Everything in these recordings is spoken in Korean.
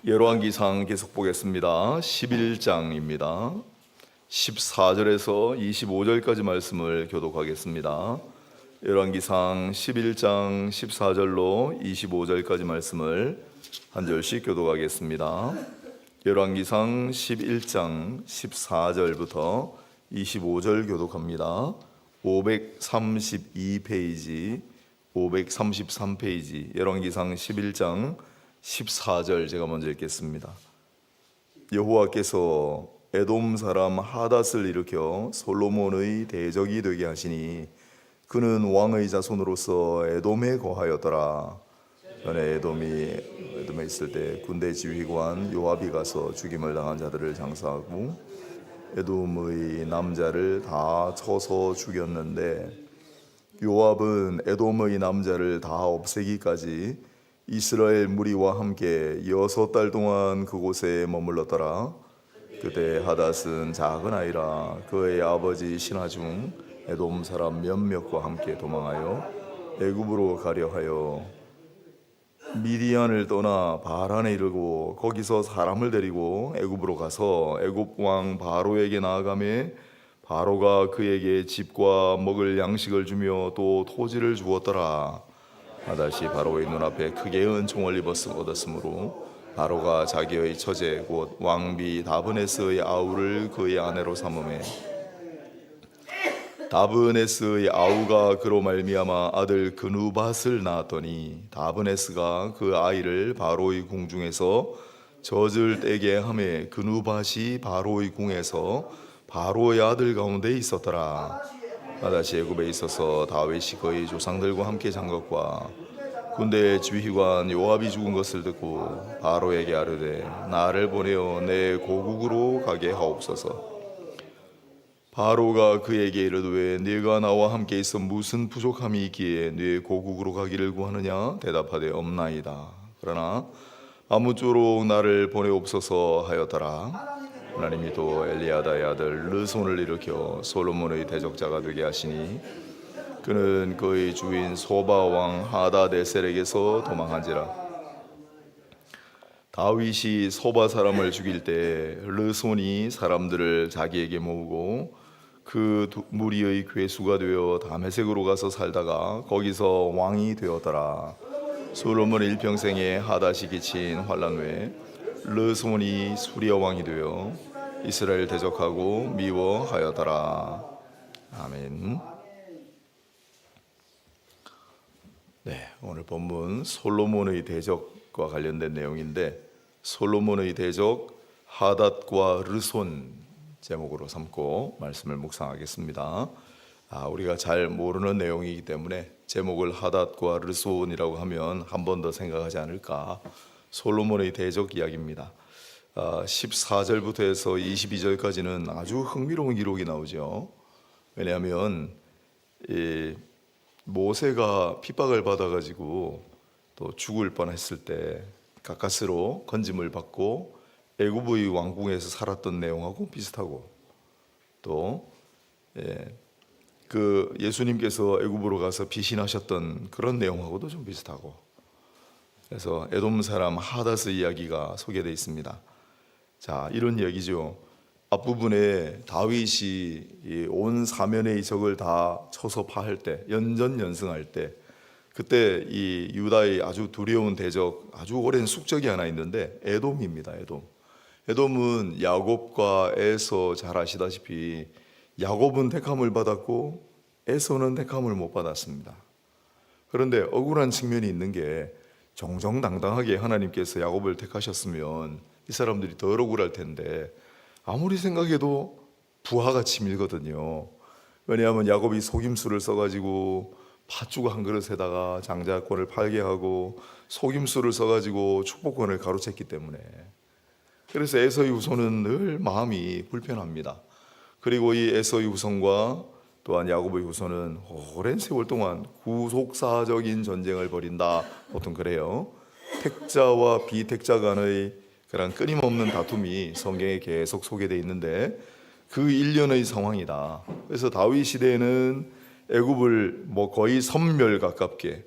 열왕기상 계속 보겠습니다. 11장입니다. 14절에서 25절까지 말씀을 교독하겠습니다. 열왕기상 11장 14절로 25절까지 말씀을 한 절씩 교독하겠습니다. 열왕기상 11장 14절부터 25절 교독합니다. 532페이지, 533페이지, 열왕기상 11장 14절 제가 먼저 읽겠습니다. 여호와께서 에돔 사람 하닷을 일으켜 솔로몬의 대적이 되게 하시니 그는 왕의 자손으로서 에돔에 거하였더라. 전에 에돔에 있을 때 군대 지휘관 요압이 가서 죽임을 당한 자들을 장사하고 에돔의 남자를 다 쳐서 죽였는데 요압은 에돔의 남자를 다 없애기까지 이스라엘 무리와 함께 6달 동안 그곳에 머물렀더라. 그때 하닷은 작은 아이라 그의 아버지 신하 중 에돔 사람 몇몇과 함께 도망하여 애굽으로 가려 하여 미디안을 떠나 바란에 이르고 거기서 사람을 데리고 애굽으로 가서 애굽 왕 바로에게 나아가매 바로가 그에게 집과 먹을 양식을 주며 또 토지를 주었더라. 하닷이 바로의 눈앞에 크게 은총을 얻었으므로 바로가 자기의 처제 곧 왕비 다브네스의 아우를 그의 아내로 삼으매 다브네스의 아우가 그로 말미암아 아들 그누밧을 낳았더니 다브네스가 그 아이를 바로의 궁중에서 젖을 떼게 하매 그누밧이 바로의 궁에서 바로의 아들 가운데 있었더라. 하닷이 애굽에 있어서 다윗이 그의 조상들과 함께 잔 것과 군대 지휘관 요압이 죽은 것을 듣고 바로에게 아뢰되 나를 보내어 내 고국으로 가게 하옵소서. 바로가 그에게 이르되 네가 나와 함께 있어 무슨 부족함이 있기에 네 고국으로 가기를 구하느냐? 대답하되 없나이다. 그러나 아무쪼록 나를 보내옵소서 하였더라. 하나님이 또 엘리야다의 아들 르손을 일으켜 솔로몬의 대적자가 되게 하시니 그는 그의 주인 소바 왕 하다데셀에게서 도망한지라. 다윗이 소바 사람을 죽일 때 르손이 사람들을 자기에게 모으고 그 무리의 괴수가 되어 다메섹으로 가서 살다가 거기서 왕이 되었더라. 솔로몬 일평생에 하닷이 끼친 환난 후에 르손이 수리아 왕이 되어 이스라엘 대적하고 미워하였더라. 아멘. 네, 오늘 본문 솔로몬의 대적과 관련된 내용인데 솔로몬의 대적 하닷과 르손 제목으로 삼고 말씀을 묵상하겠습니다. 우리가 잘 모르는 내용이기 때문에 제목을 하닷과 르손이라고 하면 한 번 더 생각하지 않을까. 솔로몬의 대적 이야기입니다. 14절부터 해서 22절까지는 아주 흥미로운 기록이 나오죠. 왜냐하면 모세가 핍박을 받아가지고 또 죽을 뻔했을 때 가까스로 건짐을 받고 애굽의 왕궁에서 살았던 내용하고 비슷하고 또 그 예수님께서 애굽으로 가서 피신하셨던 그런 내용하고도 좀 비슷하고 그래서 에돔 사람 하닷의 이야기가 소개되어 있습니다. 자, 이런 이야기죠. 앞부분에 다윗이 온 사면의 적을 다 쳐서 파할 때, 연전연승할 때, 그때 이 유다의 아주 두려운 대적, 아주 오랜 숙적이 하나 있는데 에돔입니다. 에돔은 야곱과 에서 잘 아시다시피 야곱은 택함을 받았고 에서는 택함을 못 받았습니다. 그런데 억울한 측면이 있는 게 정정당당하게 하나님께서 야곱을 택하셨으면 이 사람들이 더 억울할 텐데 아무리 생각해도 부하가 치밀거든요. 왜냐하면 야곱이 속임수를 써가지고 팥죽 한 그릇에다가 장자권을 팔게 하고 속임수를 써가지고 축복권을 가로챘기 때문에 그래서 에서의 후손은 늘 마음이 불편합니다. 그리고 이 에서의 후손과 또한 야곱의 후손은 오랜 세월 동안 구속사적인 전쟁을 벌인다. 보통 그래요. 택자와 비택자 간의 그런 끊임없는 다툼이 성경에 계속 소개되어 있는데 그 일련의 상황이다. 그래서 다윗 시대에는 애굽을 거의 섬멸 가깝게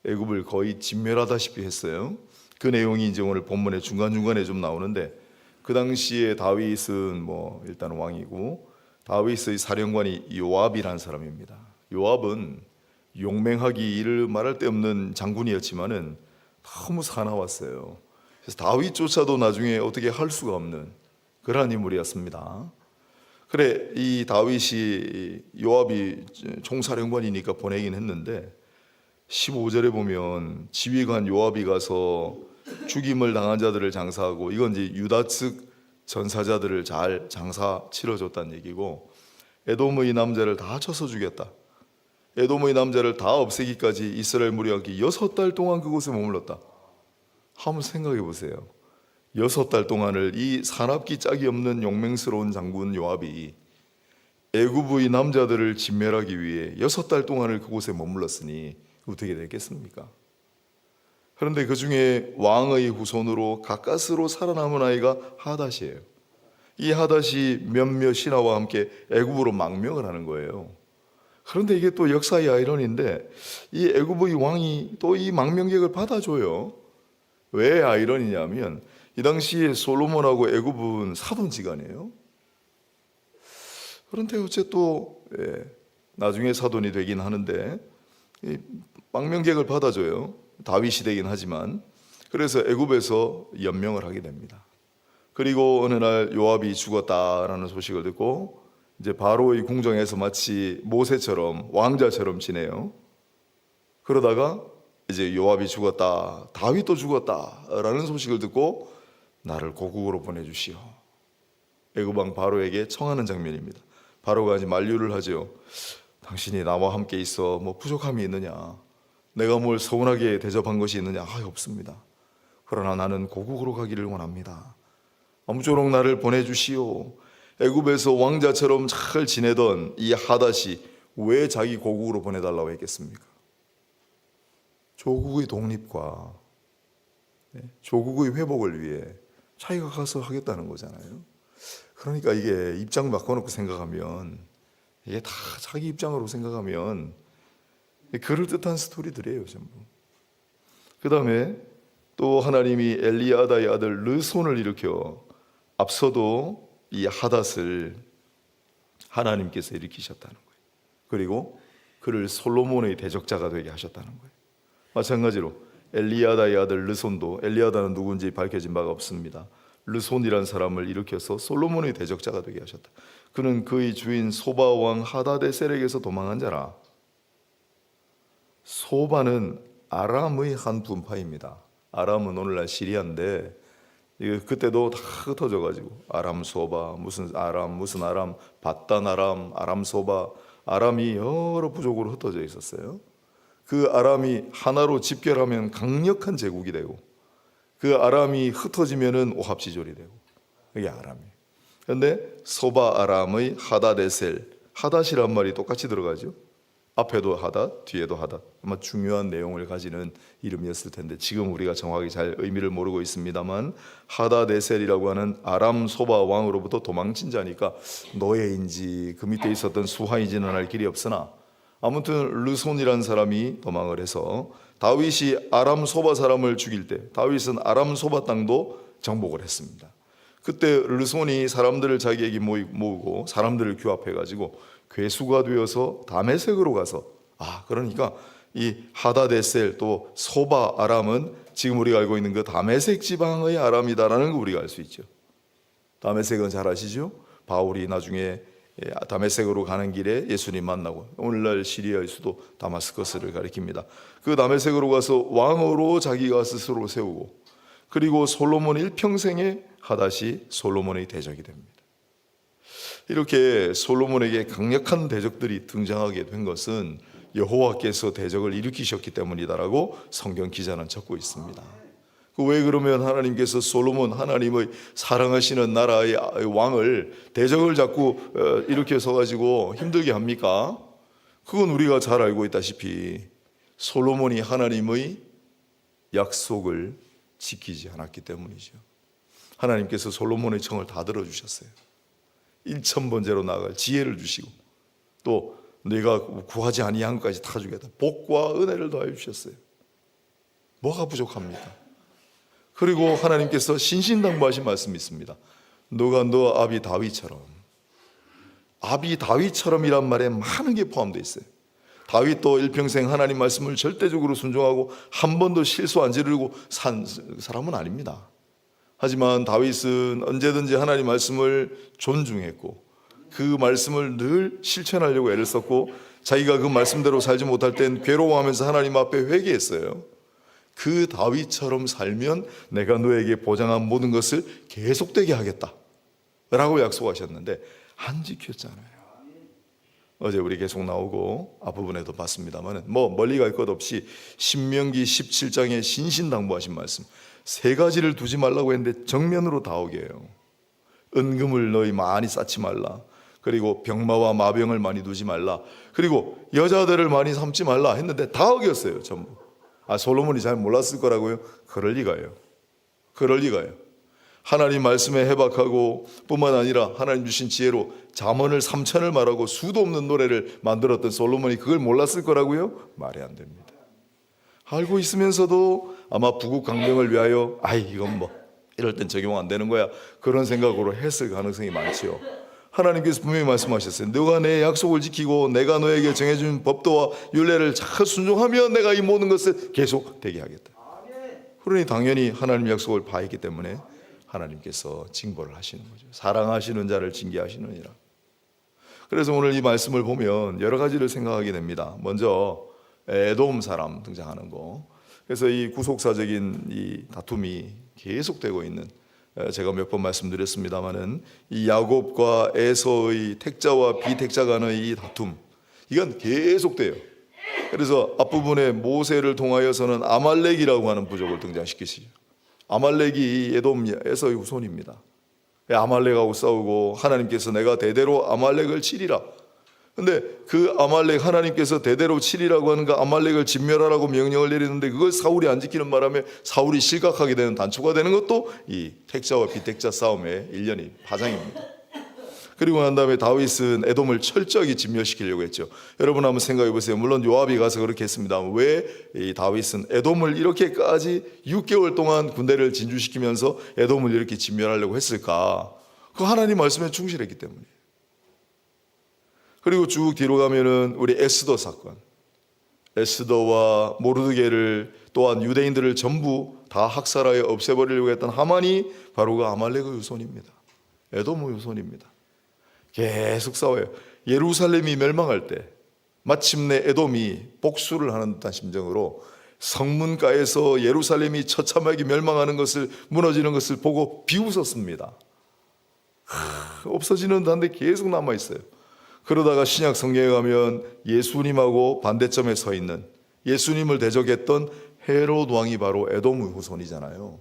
애굽을 거의 진멸하다시피 했어요. 그 내용이 이제 오늘 본문의 중간중간에 좀 나오는데, 그 당시에 다윗은 일단 왕이고 다윗의 사령관이 요압이라는 사람입니다. 요압은 용맹하기 이를 말할 데 없는 장군이었지만은 너무 사나웠어요. 그래서 다윗조차도 나중에 어떻게 할 수가 없는 그러한 인물이었습니다. 그래, 이 다윗이 요압이 총사령관이니까 보내긴 했는데 15절에 보면 지휘관 요압이 가서 죽임을 당한 자들을 장사하고, 이건 이제 유다 측 전사자들을 잘 장사 치러줬다는 얘기고, 에돔의 남자를 다 쳐서 죽였다. 에돔의 남자를 다 없애기까지 이스라엘 무리가 6달 동안 그곳에 머물렀다. 한번 생각해 보세요. 6달 동안을 이 사납기 짝이 없는 용맹스러운 장군 요압이 애굽의 남자들을 진멸하기 위해 6달 동안을 그곳에 머물렀으니 어떻게 됐겠습니까? 그런데 그 중에 왕의 후손으로 가까스로 살아남은 아이가 하닷이에요. 이 하닷이 몇몇 신하와 함께 애굽으로 망명을 하는 거예요. 그런데 이게 또 역사의 아이러니인데, 이 애굽의 왕이 또 이 망명객을 받아줘요. 왜 아이러니냐면, 이 당시에 솔로몬하고 애굽은 사돈지간이에요. 그런데 어째 또 나중에 사돈이 되긴 하는데 이 망명객을 받아줘요. 다윗이 되긴 하지만. 그래서 애굽에서 연명을 하게 됩니다. 그리고 어느 날 요압이 죽었다라는 소식을 듣고 이제 바로의 궁정에서 마치 모세처럼 왕자처럼 지내요. 그러다가 이제 요압이 죽었다, 다윗도 죽었다라는 소식을 듣고 나를 고국으로 보내주시오. 애굽 왕 바로에게 청하는 장면입니다. 바로가 이제 만류를 하죠. 당신이 나와 함께 있어 부족함이 있느냐? 내가 뭘 서운하게 대접한 것이 있느냐? 없습니다. 그러나 나는 고국으로 가기를 원합니다. 아무쪼록 나를 보내주시오. 애굽에서 왕자처럼 잘 지내던 이 하닷이 왜 자기 고국으로 보내달라고 했겠습니까? 조국의 독립과 조국의 회복을 위해 자기가 가서 하겠다는 거잖아요. 그러니까 이게 입장 바꿔놓고 생각하면, 이게 다 자기 입장으로 생각하면 그럴듯한 스토리들이에요, 전부. 그 다음에 또 하나님이 엘리야다의 아들 르손을 일으켜, 앞서도 이 하닷을 하나님께서 일으키셨다는 거예요. 그리고 그를 솔로몬의 대적자가 되게 하셨다는 거예요. 마찬가지로 엘리야다의 아들 르손도, 엘리야다는 누군지 밝혀진 바가 없습니다. 르손이라는 사람을 일으켜서 솔로몬의 대적자가 되게 하셨다. 그는 그의 주인 소바 왕 하다데셀에게서 도망한 자라. 소바는 아람의 한 분파입니다. 아람은 오늘날 시리아인데 그때도 다 흩어져가지고 아람 소바, 무슨 아람, 바단 아람, 아람 소바, 아람이 여러 부족으로 흩어져 있었어요. 그 아람이 하나로 집결하면 강력한 제국이 되고, 그 아람이 흩어지면은 오합지졸이 되고, 그게 아람이에요. 그런데 소바 아람의 하다데셀, 하닷이란 말이 똑같이 들어가죠. 앞에도 하닷, 뒤에도 하닷. 아마 중요한 내용을 가지는 이름이었을 텐데 지금 우리가 정확히 잘 의미를 모르고 있습니다만, 하다데셀이라고 하는 아람 소바 왕으로부터 도망친 자니까 노예인지 그 밑에 있었던 수하인지는 알 길이 없으나, 아무튼 르손이라는 사람이 도망을 해서 다윗이 아람 소바 사람을 죽일 때 다윗은 아람 소바 땅도 정복을 했습니다. 그때 르손이 사람들을 자기에게 모으고 사람들을 규합해가지고 괴수가 되어서 다메섹으로 가서, 그러니까 이 하다데셀 또 소바 아람은 지금 우리가 알고 있는 그 다메섹 지방의 아람이다라는 거 우리가 알 수 있죠. 다메섹은 잘 아시죠? 바울이 나중에 다메섹으로 가는 길에 예수님 만나고, 오늘날 시리아의 수도 다마스커스를 가리킵니다. 그 다메섹으로 가서 왕으로 자기가 스스로 세우고, 그리고 솔로몬 일평생에 하닷이 솔로몬의 대적이 됩니다. 이렇게 솔로몬에게 강력한 대적들이 등장하게 된 것은 여호와께서 대적을 일으키셨기 때문이다라고 성경 기자는 적고 있습니다. 왜 그러면 하나님께서 솔로몬, 하나님의 사랑하시는 나라의 왕을 대적을 자꾸 일으켜서 가지고 힘들게 합니까? 그건 우리가 잘 알고 있다시피 솔로몬이 하나님의 약속을 지키지 않았기 때문이죠. 하나님께서 솔로몬의 청을 다 들어주셨어요. 1000번째로 나아갈 지혜를 주시고, 또 네가 구하지 아니한 것까지 다 주겠다, 복과 은혜를 더하여 주셨어요. 뭐가 부족합니까? 그리고 하나님께서 신신당부하신 말씀이 있습니다. 너가 너 아비 다윗처럼. 아비 다윗처럼이란 말에 많은 게 포함되어 있어요. 다윗도 일평생 하나님 말씀을 절대적으로 순종하고 한 번도 실수 안 저지르고 산 사람은 아닙니다. 하지만 다윗은 언제든지 하나님 말씀을 존중했고 그 말씀을 늘 실천하려고 애를 썼고 자기가 그 말씀대로 살지 못할 땐 괴로워하면서 하나님 앞에 회개했어요. 그 다윗처럼 살면 내가 너에게 보장한 모든 것을 계속되게 하겠다 라고 약속하셨는데 안 지켰잖아요. 어제 우리 계속 나오고 앞부분에도 봤습니다만 멀리 갈 것 없이 신명기 17장에 신신당부하신 말씀 3가지를 두지 말라고 했는데 정면으로 다 오게 해요. 은금을 너희 많이 쌓지 말라. 그리고 병마와 마병을 많이 두지 말라. 그리고 여자들을 많이 삼지 말라 했는데 다 어겼어요. 전부. 솔로몬이 잘 몰랐을 거라고요? 그럴 리가요. 그럴 리가요. 하나님 말씀에 해박하고 뿐만 아니라 하나님 주신 지혜로 잠언을 3천을 말하고 수도 없는 노래를 만들었던 솔로몬이 그걸 몰랐을 거라고요? 말이 안 됩니다. 알고 있으면서도 아마 부국 강병을 위하여 이건 이럴 땐 적용 안 되는 거야 그런 생각으로 했을 가능성이 많지요. 하나님께서 분명히 말씀하셨어요. 너가 내 약속을 지키고 내가 너에게 정해준 법도와 율례를 잘 순종하면 내가 이 모든 것을 계속 되게 하겠다. 그러니 당연히 하나님 약속을 파했기 때문에 하나님께서 징벌을 하시는 거죠. 사랑하시는 자를 징계하시느니라. 그래서 오늘 이 말씀을 보면 여러 가지를 생각하게 됩니다. 먼저 에돔 사람 등장하는 거. 그래서 이 구속사적인 이 다툼이 계속되고 있는, 제가 몇 번 말씀드렸습니다마는 이 야곱과 에서의 택자와 비택자 간의 이 다툼, 이건 계속돼요. 그래서 앞부분에 모세를 통하여서는 아말렉이라고 하는 부족을 등장시키시죠. 아말렉이 에돔 에서의 후손입니다. 아말렉하고 싸우고 하나님께서 내가 대대로 아말렉을 치리라. 근데 그 아말렉, 하나님께서 대대로 치리라고 하는 그 아말렉을 진멸하라고 명령을 내리는데 그걸 사울이 안 지키는 바람에 사울이 실각하게 되는, 단초가 되는 것도 이 택자와 비택자 싸움의 일련의 파장입니다. 그리고 난 다음에 다윗은 에돔을 철저하게 진멸시키려고 했죠. 여러분 한번 생각해 보세요. 물론 요압이 가서 그렇게 했습니다. 왜 이 다윗은 에돔을 이렇게까지 6개월 동안 군대를 진주시키면서 에돔을 이렇게 진멸하려고 했을까? 그 하나님 말씀에 충실했기 때문이에요. 그리고 쭉 뒤로 가면은 우리 에스더 사건, 에스더와 모르드게를 또한 유대인들을 전부 다 학살하여 없애버리려고 했던 하만이 바로 그 아말렉의 후손입니다. 에돔의 후손입니다. 계속 싸워요. 예루살렘이 멸망할 때 마침내 에돔이 복수를 하는 듯한 심정으로 성문가에서 예루살렘이 처참하게 멸망하는 것을, 무너지는 것을 보고 비웃었습니다. 없어지는 듯한데 계속 남아있어요. 그러다가 신약 성경에 가면 예수님하고 반대점에 서 있는, 예수님을 대적했던 헤롯 왕이 바로 에돔의 후손이잖아요.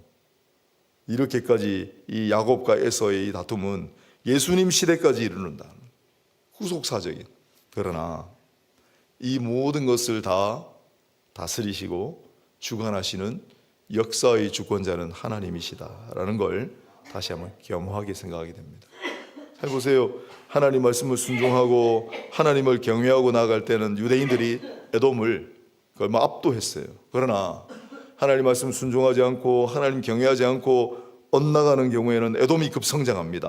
이렇게까지 이 야곱과 에서의 이 다툼은 예수님 시대까지 이르는다. 후속사적인. 그러나 이 모든 것을 다 다스리시고 주관하시는 역사의 주권자는 하나님이시다라는 걸 다시 한번 겸허하게 생각하게 됩니다. 잘 보세요. 하나님 말씀을 순종하고 하나님을 경외하고 나아갈 때는 유대인들이 에돔을 거의 압도했어요. 그러나 하나님 말씀 순종하지 않고 하나님 경외하지 않고 엇나가는 경우에는 에돔이 급성장합니다.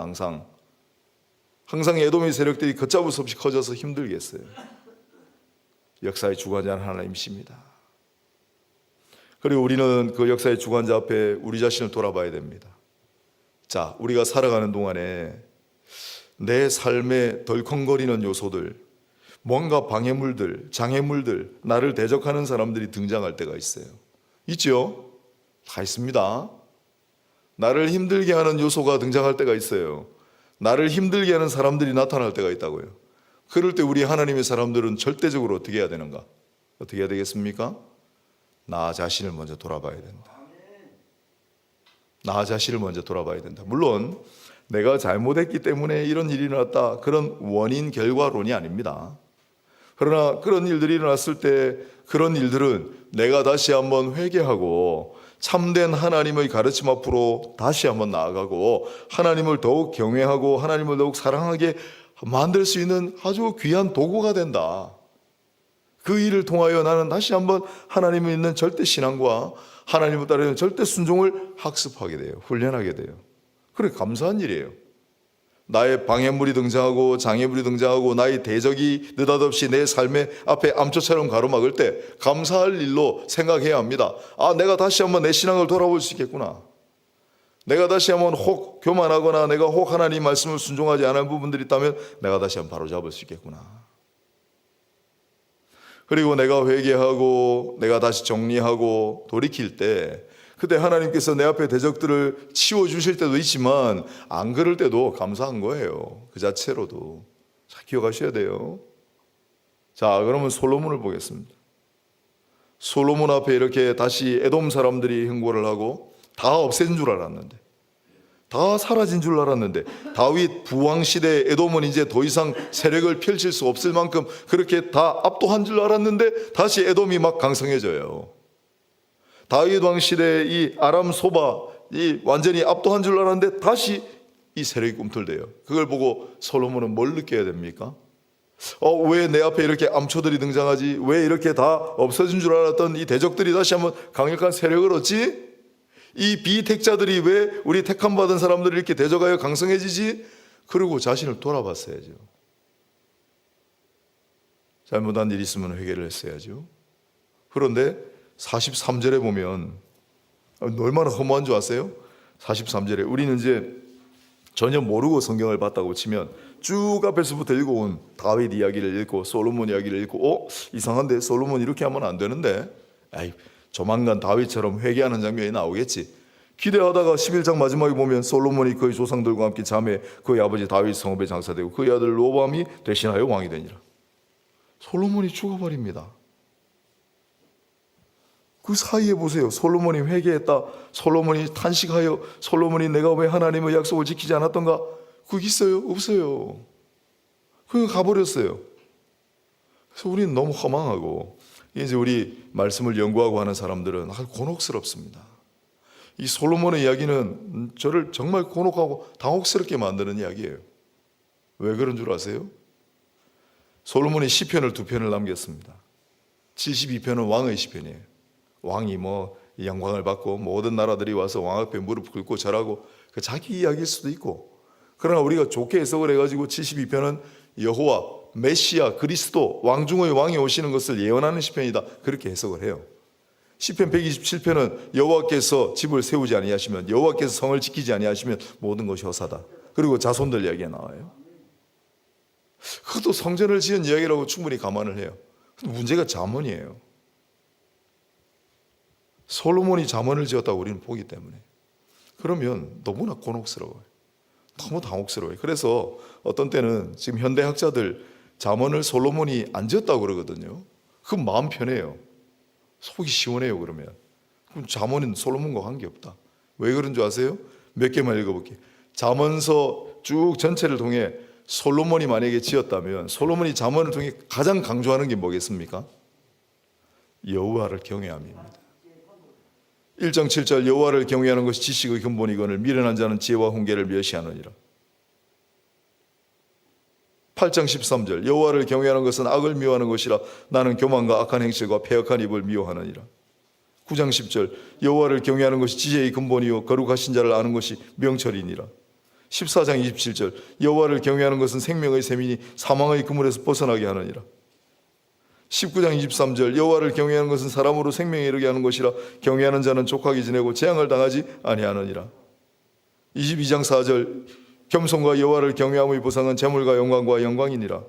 항상 에돔의 세력들이 걷잡을 수 없이 커져서 힘들겠어요. 역사의 주관자는 하나님이십니다. 그리고 우리는 그 역사의 주관자 앞에 우리 자신을 돌아봐야 됩니다. 자, 우리가 살아가는 동안에 내 삶에 덜컹거리는 요소들, 뭔가 방해물들, 장애물들, 나를 대적하는 사람들이 등장할 때가 있어요. 있죠? 다 있습니다. 나를 힘들게 하는 요소가 등장할 때가 있어요. 나를 힘들게 하는 사람들이 나타날 때가 있다고요. 그럴 때 우리 하나님의 사람들은 절대적으로 어떻게 해야 되는가? 어떻게 해야 되겠습니까? 나 자신을 먼저 돌아봐야 된다. 나 자신을 먼저 돌아봐야 된다. 물론 내가 잘못했기 때문에 이런 일이 일어났다, 그런 원인 결과론이 아닙니다. 그러나 그런 일들이 일어났을 때 그런 일들은 내가 다시 한번 회개하고 참된 하나님의 가르침 앞으로 다시 한번 나아가고 하나님을 더욱 경외하고 하나님을 더욱 사랑하게 만들 수 있는 아주 귀한 도구가 된다. 그 일을 통하여 나는 다시 한번 하나님을 믿는 절대 신앙과 하나님을 따르는 절대 순종을 학습하게 돼요. 훈련하게 돼요. 그래 감사한 일이에요. 나의 방해물이 등장하고 장애물이 등장하고 나의 대적이 느닷없이 내 삶의 앞에 암초처럼 가로막을 때 감사할 일로 생각해야 합니다. 내가 다시 한번 내 신앙을 돌아볼 수 있겠구나. 내가 다시 한번 혹 교만하거나 내가 혹 하나님 말씀을 순종하지 않은 부분들이 있다면 내가 다시 한번 바로잡을 수 있겠구나. 그리고 내가 회개하고 내가 다시 정리하고 돌이킬 때 그때 하나님께서 내 앞에 대적들을 치워주실 때도 있지만 안 그럴 때도 감사한 거예요. 그 자체로도. 자, 기억하셔야 돼요. 자, 그러면 솔로몬을 보겠습니다. 솔로몬 앞에 이렇게 다시 에돔 사람들이 행보를 하고 다 없애진 줄 알았는데, 다 사라진 줄 알았는데, 다윗 부왕 시대에 에돔은 이제 더 이상 세력을 펼칠 수 없을 만큼 그렇게 다 압도한 줄 알았는데 다시 에돔이 막 강성해져요. 다윗 왕 시대에 이 아람 소바 이 완전히 압도한 줄 알았는데 다시 이 세력이 꿈틀대요. 그걸 보고 솔로몬은 뭘 느껴야 됩니까? 왜 내 앞에 이렇게 암초들이 등장하지? 왜 이렇게 다 없어진 줄 알았던 이 대적들이 다시 한번 강력한 세력을 얻지? 이 비택자들이 왜 우리 택함 받은 사람들이 이렇게 대적하여 강성해지지? 그리고 자신을 돌아봤어야죠. 잘못한 일이 있으면 회개를 했어야죠. 그런데 43절에 보면 얼마나 허무한 줄 아세요? 43절에 우리는 이제 전혀 모르고 성경을 봤다고 치면 쭉 앞에서부터 읽어온 다윗 이야기를 읽고 솔로몬 이야기를 읽고 이상한데 솔로몬 이렇게 하면 안 되는데 조만간 다윗처럼 회개하는 장면이 나오겠지 기대하다가 11장 마지막에 보면 솔로몬이 그의 조상들과 함께 잠에 그의 아버지 다윗 성읍에 장사되고 그의 아들 로보암이 대신하여 왕이 되니라. 솔로몬이 죽어버립니다. 그 사이에 보세요. 솔로몬이 회개했다. 솔로몬이 탄식하여 솔로몬이 내가 왜 하나님의 약속을 지키지 않았던가? 그게 있어요? 없어요. 그거 가버렸어요. 그래서 우리는 너무 허망하고 이제 우리 말씀을 연구하고 하는 사람들은 아주 곤혹스럽습니다. 이 솔로몬의 이야기는 저를 정말 곤혹하고 당혹스럽게 만드는 이야기예요. 왜 그런 줄 아세요? 솔로몬이 시편을 2편을 남겼습니다. 72편은 왕의 시편이에요. 왕이 영광을 받고 모든 나라들이 와서 왕 앞에 무릎 꿇고 절하고 그 자기 이야기일 수도 있고, 그러나 우리가 좋게 해석을 해가지고 72편은 여호와 메시아 그리스도 왕 중의 왕이 오시는 것을 예언하는 시편이다 그렇게 해석을 해요. 시편 127편은 여호와께서 집을 세우지 아니하시면 여호와께서 성을 지키지 아니하시면 모든 것이 허사다. 그리고 자손들 이야기가 나와요. 그것도 성전을 지은 이야기라고 충분히 감안을 해요. 근데 문제가 잠언이에요. 솔로몬이 잠언을 지었다고 우리는 보기 때문에 그러면 너무나 곤혹스러워요. 너무 당혹스러워요. 그래서 어떤 때는 지금 현대학자들 잠언을 솔로몬이 안 지었다고 그러거든요. 그럼 마음 편해요. 속이 시원해요. 그러면 잠언은 솔로몬과 관계없다. 왜 그런 줄 아세요? 몇 개만 읽어볼게요. 잠언서 쭉 전체를 통해 솔로몬이 만약에 지었다면 솔로몬이 잠언을 통해 가장 강조하는 게 뭐겠습니까? 여호와를 경외함입니다. 1장 7절 여호와를 경외하는 것이 지식의 근본이거늘 미련한 자는 지혜와 훈계를 멸시하느니라. 8장 13절 여호와를 경외하는 것은 악을 미워하는 것이라 나는 교만과 악한 행실과 패역한 입을 미워하느니라. 9장 10절 여호와를 경외하는 것이 지혜의 근본이요 거룩하신 자를 아는 것이 명철이니라. 14장 27절 여호와를 경외하는 것은 생명의 셈이니 사망의 그물에서 벗어나게 하느니라. 19장 23절 여호와를 경외하는 것은 사람으로 생명에 이르게 하는 것이라 경외하는 자는 족하게 지내고 재앙을 당하지 아니하느니라. 22장 4절 겸손과 여호와를 경외함의 보상은 재물과 영광과 영광이니라.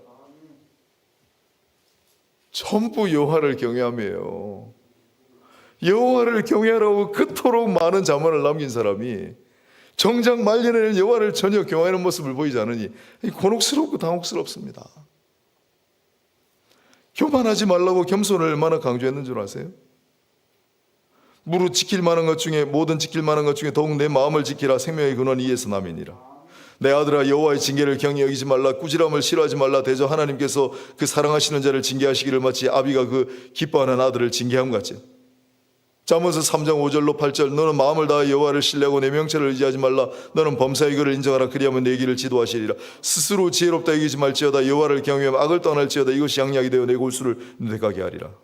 전부 여호와를 경외함이에요. 여호와를 경외하라고 그토록 많은 잠언을 남긴 사람이 정작 말년에는 여호와를 전혀 경외하는 모습을 보이지 않으니 곤혹스럽고 당혹스럽습니다. 교만하지 말라고 겸손을 얼마나 강조했는 줄 아세요? 무릇 지킬 만한 것 중에 모든 지킬 만한 것 중에 더욱 내 마음을 지키라. 생명의 근원 이에서 남이니라. 내 아들아 여호와의 징계를 경히 여기지 말라. 꾸지람을 싫어하지 말라. 대저 하나님께서 그 사랑하시는 자를 징계하시기를 마치 아비가 그 기뻐하는 아들을 징계함 같이. 잠언서 3장 5절로 8절 너는 마음을 다하여 여호와를 신뢰하고 내 명철을 의지하지 말라. 너는 범사의 그를 인정하라. 그리하면 내 길을 지도하시리라. 스스로 지혜롭다 여기지 말지어다. 여호와를 경외하면 악을 떠날지어다. 이것이 양약이 되어 내 골수를 내가게 하리라.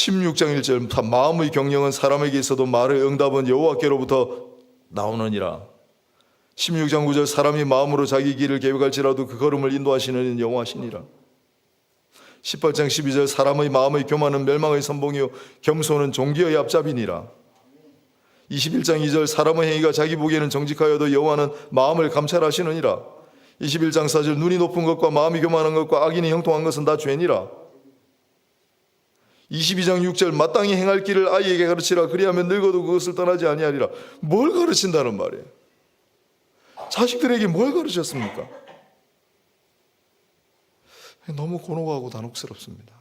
16장 1절 마음의 경영은 사람에게 있어도 말의 응답은 여호와께로부터 나오느니라. 16장 9절 사람이 마음으로 자기 길을 계획할지라도 그 걸음을 인도하시는 여호와시니라. 18장 12절 사람의 마음의 교만은 멸망의 선봉이요 겸손은 종기의 앞잡이니라. 21장 2절 사람의 행위가 자기 보기에는 정직하여도 여호와는 마음을 감찰하시느니라. 21장 4절 눈이 높은 것과 마음이 교만한 것과 악인이 형통한 것은 다 죄니라. 22장 6절 마땅히 행할 길을 아이에게 가르치라. 그리하면 늙어도 그것을 떠나지 아니하리라. 뭘 가르친다는 말이에요? 자식들에게 뭘 가르쳤습니까? 너무 곤혹하고 단혹스럽습니다.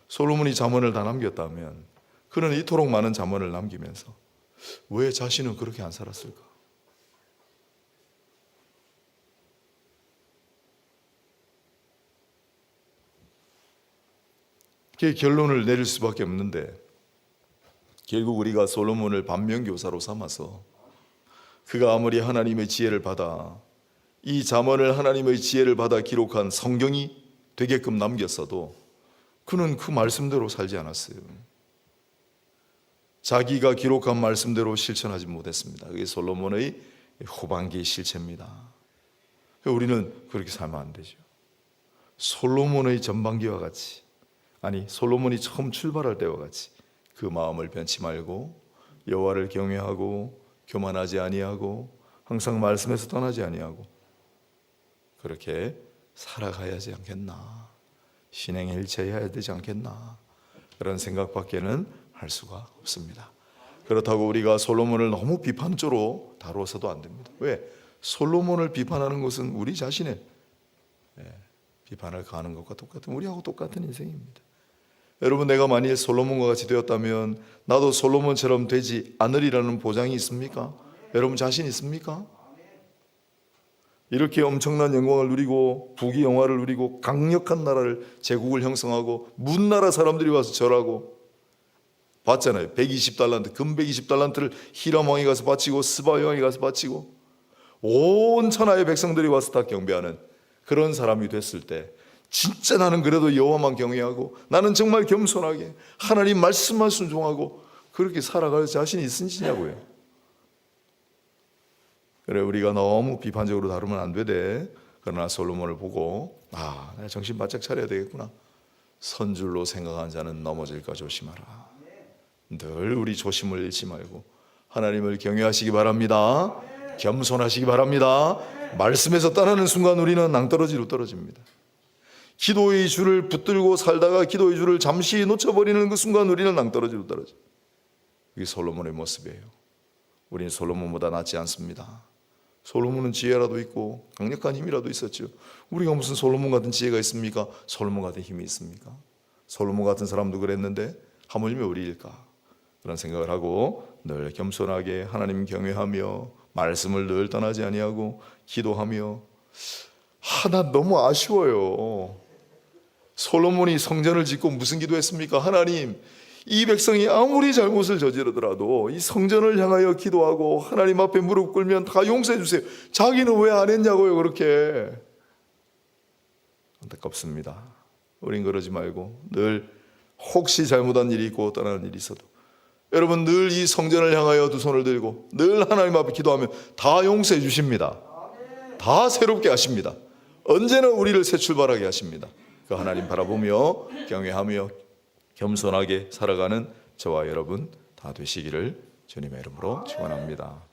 솔로몬이 잠언을 다 남겼다면 그는 이토록 많은 잠언을 남기면서 왜 자신은 그렇게 안 살았을까? 그 결론을 내릴 수밖에 없는데 결국 우리가 솔로몬을 반면교사로 삼아서 그가 아무리 하나님의 지혜를 받아 이 잠언을 하나님의 지혜를 받아 기록한 성경이 되게끔 남겼어도 그는 그 말씀대로 살지 않았어요. 자기가 기록한 말씀대로 실천하지 못했습니다. 그게 솔로몬의 후반기 실체입니다. 우리는 그렇게 살면 안 되죠. 솔로몬의 전반기와 같이, 아니 솔로몬이 처음 출발할 때와 같이 그 마음을 변치 말고 여호와를 경외하고 교만하지 아니하고 항상 말씀에서 떠나지 아니하고 그렇게 살아가야 하지 않겠나, 신행일체해야 되지 않겠나, 그런 생각밖에는 할 수가 없습니다. 그렇다고 우리가 솔로몬을 너무 비판적으로 다루어서도 안 됩니다. 왜? 솔로몬을 비판하는 것은 우리 자신의 비판을 가하는 것과 똑같은, 우리하고 똑같은 인생입니다. 여러분, 내가 만일 솔로몬과 같이 되었다면 나도 솔로몬처럼 되지 않으리라는 보장이 있습니까? 여러분 자신 있습니까? 이렇게 엄청난 영광을 누리고 부귀영화를 누리고 강력한 나라를, 제국을 형성하고 문나라 사람들이 와서 절하고 봤잖아요. 120달란트, 금 120달란트를 히람 왕이 가서 바치고 스바 왕이 가서 바치고 온 천하의 백성들이 와서 다 경배하는 그런 사람이 됐을 때 진짜 나는 그래도 여호와만 경외하고 나는 정말 겸손하게 하나님 말씀만 순종하고 그렇게 살아갈 자신이 있으시냐고요. 그래, 우리가 너무 비판적으로 다루면 안 되되, 그러나 솔로몬을 보고 내가 정신 바짝 차려야 되겠구나, 선줄로 생각한 자는 넘어질까 조심하라. 늘 우리 조심을 잃지 말고 하나님을 경외하시기 바랍니다. 겸손하시기 바랍니다. 말씀에서 떠나는 순간 우리는 낭떠러지로 떨어집니다. 기도의 줄을 붙들고 살다가 기도의 줄을 잠시 놓쳐버리는 그 순간 우리는 낭떠러지로 떨어져요. 이게 솔로몬의 모습이에요. 우리는 솔로몬보다 낫지 않습니다. 솔로몬은 지혜라도 있고 강력한 힘이라도 있었죠. 우리가 무슨 솔로몬 같은 지혜가 있습니까? 솔로몬 같은 힘이 있습니까? 솔로몬 같은 사람도 그랬는데 하물며 우리일까? 그런 생각을 하고 늘 겸손하게 하나님 경외하며 말씀을 늘 떠나지 아니하고 기도하며, 나 너무 아쉬워요. 솔로몬이 성전을 짓고 무슨 기도했습니까? 하나님, 이 백성이 아무리 잘못을 저지르더라도 이 성전을 향하여 기도하고 하나님 앞에 무릎 꿇으면 다 용서해 주세요. 자기는 왜 안 했냐고요. 그렇게 안타깝습니다. 우린 그러지 말고 늘 혹시 잘못한 일이 있고 떠나는 일이 있어도 여러분 늘 이 성전을 향하여 두 손을 들고 늘 하나님 앞에 기도하면 다 용서해 주십니다. 다 새롭게 하십니다. 언제나 우리를 새 출발하게 하십니다. 그 하나님 바라보며 경외하며 겸손하게 살아가는 저와 여러분 다 되시기를 주님의 이름으로 축원합니다.